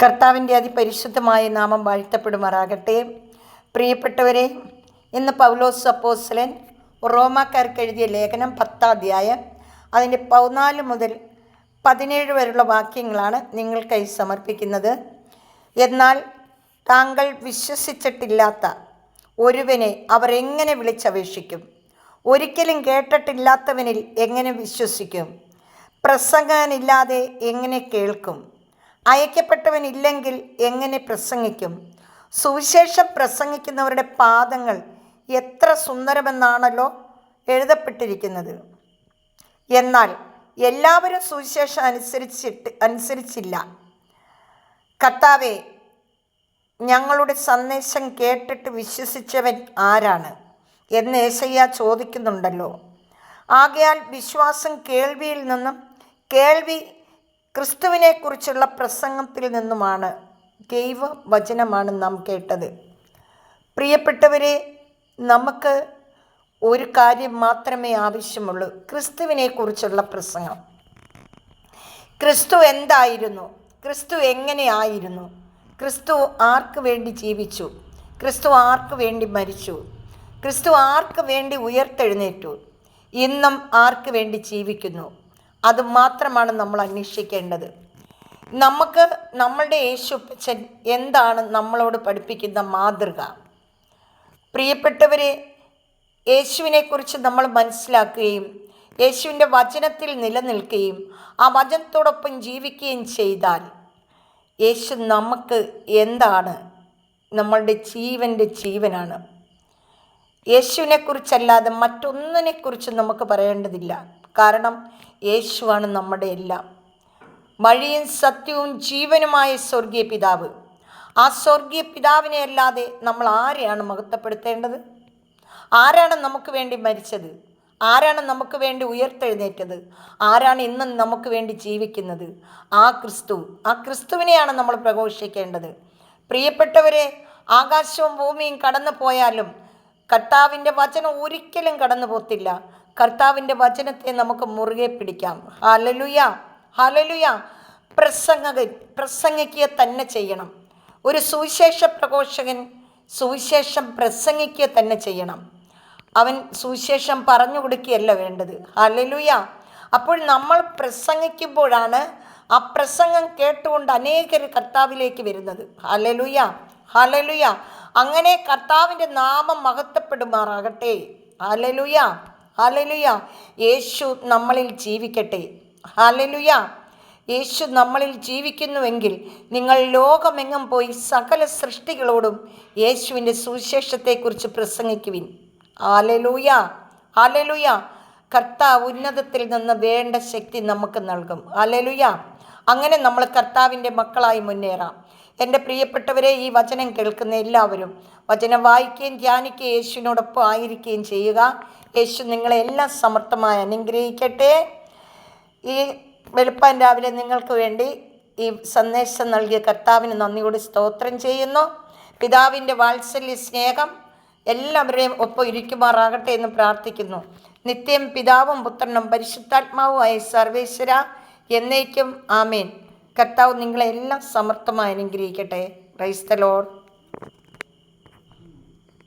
കർത്താവിൻ്റെ അതിപരിശുദ്ധമായ നാമം വാഴ്ത്തപ്പെടുമാറാകട്ടെ. പ്രിയപ്പെട്ടവരെ, ഇന്ന് പൗലോസ് അപ്പോസ്തലൻ റോമാക്കാർക്ക് എഴുതിയ ലേഖനം 10-ാം അധ്യായം അതിൻ്റെ 14 മുതൽ 17 വരെയുള്ള വാക്യങ്ങളാണ് നിങ്ങൾക്കായി സമർപ്പിക്കുന്നത്. എന്നാൽ താങ്കൾ വിശ്വസിച്ചിട്ടില്ലാത്ത ഒരുവനെ അവർ എങ്ങനെ വിളിച്ചപേക്ഷിക്കും? ഒരിക്കലും കേട്ടിട്ടില്ലാത്തവനിൽ എങ്ങനെ വിശ്വസിക്കും? പ്രസംഗകനില്ലാതെ എങ്ങനെ കേൾക്കും? അയക്കപ്പെട്ടവനില്ലെങ്കിൽ എങ്ങനെ പ്രസംഗിക്കും? സുവിശേഷം പ്രസംഗിക്കുന്നവരുടെ പാദങ്ങൾ എത്ര സുന്ദരമെന്നാണല്ലോ എഴുതപ്പെട്ടിരിക്കുന്നത്. എന്നാൽ എല്ലാവരും സുവിശേഷം അനുസരിച്ചില്ല. കർത്താവേ, ഞങ്ങളുടെ സന്ദേശം കേട്ടിട്ട് വിശ്വസിച്ചവൻ ആരാണ് എന്ന് യെശയ്യാ ചോദിക്കുന്നുണ്ടല്ലോ. ആകയാൽ വിശ്വാസം കേൾവിയിൽ നിന്നും, കേൾവി ക്രിസ്തുവിനെക്കുറിച്ചുള്ള പ്രസംഗത്തിൽ നിന്നുമാണ്. ദൈവവചനമാണ് നാം കേട്ടത്. പ്രിയപ്പെട്ടവരെ, നമുക്ക് ഒരു കാര്യം മാത്രമേ ആവശ്യമുള്ളൂ: ക്രിസ്തുവിനെക്കുറിച്ചുള്ള പ്രസംഗം. ക്രിസ്തു എന്തായിരുന്നു? ക്രിസ്തു എങ്ങനെയായിരുന്നു? ക്രിസ്തു ആർക്ക് വേണ്ടി ജീവിച്ചു? ക്രിസ്തു ആർക്ക് വേണ്ടി മരിച്ചു? ക്രിസ്തു ആർക്ക് വേണ്ടി ഉയർത്തെഴുന്നേറ്റു? ഇന്നും ആർക്ക് വേണ്ടി ജീവിക്കുന്നു? അതുമാത്രമാണ് നമ്മൾ അന്വേഷിക്കേണ്ടത്. നമുക്ക് നമ്മളുടെ യേശുപ്പച്ചൻ എന്താണ് നമ്മളോട് പഠിപ്പിക്കുന്ന മാതൃക? പ്രിയപ്പെട്ടവരെ, യേശുവിനെക്കുറിച്ച് നമ്മൾ മനസ്സിലാക്കുകയും യേശുവിൻ്റെ വചനത്തിൽ നിലനിൽക്കുകയും ആ വചനത്തോടൊപ്പം ജീവിക്കുകയും ചെയ്താൽ യേശു നമുക്ക് എന്താണ്? നമ്മളുടെ ജീവൻ്റെ ജീവനാണ്. യേശുവിനെക്കുറിച്ചല്ലാതെ മറ്റൊന്നിനെക്കുറിച്ച് നമുക്ക് പറയേണ്ടതില്ല. കാരണം യേശുവാണ് നമ്മുടെ എല്ലാം. വഴിയും സത്യവും ജീവനുമായ സ്വർഗീയ പിതാവ്. ആ സ്വർഗീയ പിതാവിനെ അല്ലാതെ നമ്മൾ ആരെയാണ് മഹത്വപ്പെടുത്തേണ്ടത്? ആരാണ് നമുക്ക് വേണ്ടി മരിച്ചത്? ആരാണ് നമുക്ക് വേണ്ടി ഉയർത്തെഴുന്നേറ്റത്? ആരാണ് ഇന്നും നമുക്ക് വേണ്ടി ജീവിക്കുന്നത്? ആ ക്രിസ്തു. ആ ക്രിസ്തുവിനെയാണ് നമ്മൾ പ്രഘോഷിക്കേണ്ടത്. പ്രിയപ്പെട്ടവരെ, ആകാശവും ഭൂമിയും കടന്നു പോയാലും കർത്താവിൻ്റെ വചനം ഒരിക്കലും കടന്നു പോകത്തില്ല. കർത്താവിൻ്റെ വചനത്തെ നമുക്ക് മുറുകെ പിടിക്കാം. Hallelujah, hallelujah. പ്രസംഗകൻ പ്രസംഗിക്കുക തന്നെ ചെയ്യണം. ഒരു സുവിശേഷ പ്രഘോഷകൻ സുവിശേഷം പ്രസംഗിക്കുക തന്നെ ചെയ്യണം. അവൻ സുവിശേഷം പറഞ്ഞു കൊടുക്കുകയല്ല വേണ്ടത്. ഹല്ലേലൂയ. അപ്പോൾ നമ്മൾ പ്രസംഗിക്കുമ്പോഴാണ് ആ പ്രസംഗം കേട്ടുകൊണ്ട് അനേകർ കർത്താവിലേക്ക് വരുന്നത്. Hallelujah, hallelujah. അങ്ങനെ കർത്താവിൻ്റെ നാമം മഹത്വപ്പെടുമാറാകട്ടെ. Hallelujah, hallelujah. യേശു നമ്മളിൽ ജീവിക്കട്ടെ. ഹല്ലേലൂയ. യേശു നമ്മളിൽ ജീവിക്കുന്നുവെങ്കിൽ നിങ്ങൾ ലോകമെങ്ങും പോയി സകല സൃഷ്ടികളോടും യേശുവിൻ്റെ സുവിശേഷത്തെക്കുറിച്ച് പ്രസംഗിക്കുവിൻ. Hallelujah, hallelujah. കർത്താവ് ഉന്നതത്തിൽ നിന്ന് വേണ്ട ശക്തി നമുക്ക് നൽകും. ഹല്ലേലൂയ. അങ്ങനെ നമ്മൾ കർത്താവിൻ്റെ മക്കളായി മുന്നേറാം. എൻ്റെ പ്രിയപ്പെട്ടവരെ, ഈ വചനം കേൾക്കുന്ന എല്ലാവരും വചനം വായിക്കുകയും ധ്യാനിക്കുകയും യേശുവിനോടൊപ്പം ആയിരിക്കുകയും ചെയ്യുക. യേശു നിങ്ങളെ എല്ലാം സമർത്ഥമായി അനുഗ്രഹിക്കട്ടെ. ഈ വെളുപ്പാൻ രാവിലെ നിങ്ങൾക്ക് വേണ്ടി ഈ സന്ദേശം നൽകിയ കർത്താവിന് നന്ദിയോട് സ്തോത്രം ചെയ്യുന്നു. പിതാവിൻ്റെ വാത്സല്യ സ്നേഹം എല്ലാവരുടെയും ഒപ്പം ഇരിക്കുമാറാകട്ടെ എന്ന് പ്രാർത്ഥിക്കുന്നു. നിത്യം പിതാവും പുത്രനും പരിശുദ്ധാത്മാവുമായ സർവേശ്വര എന്നേക്കും ആമേൻ. കർത്താവ് നിങ്ങളെല്ലാം സമർത്ഥമായി അനുഗ്രഹിക്കട്ടെ. Praise the Lord.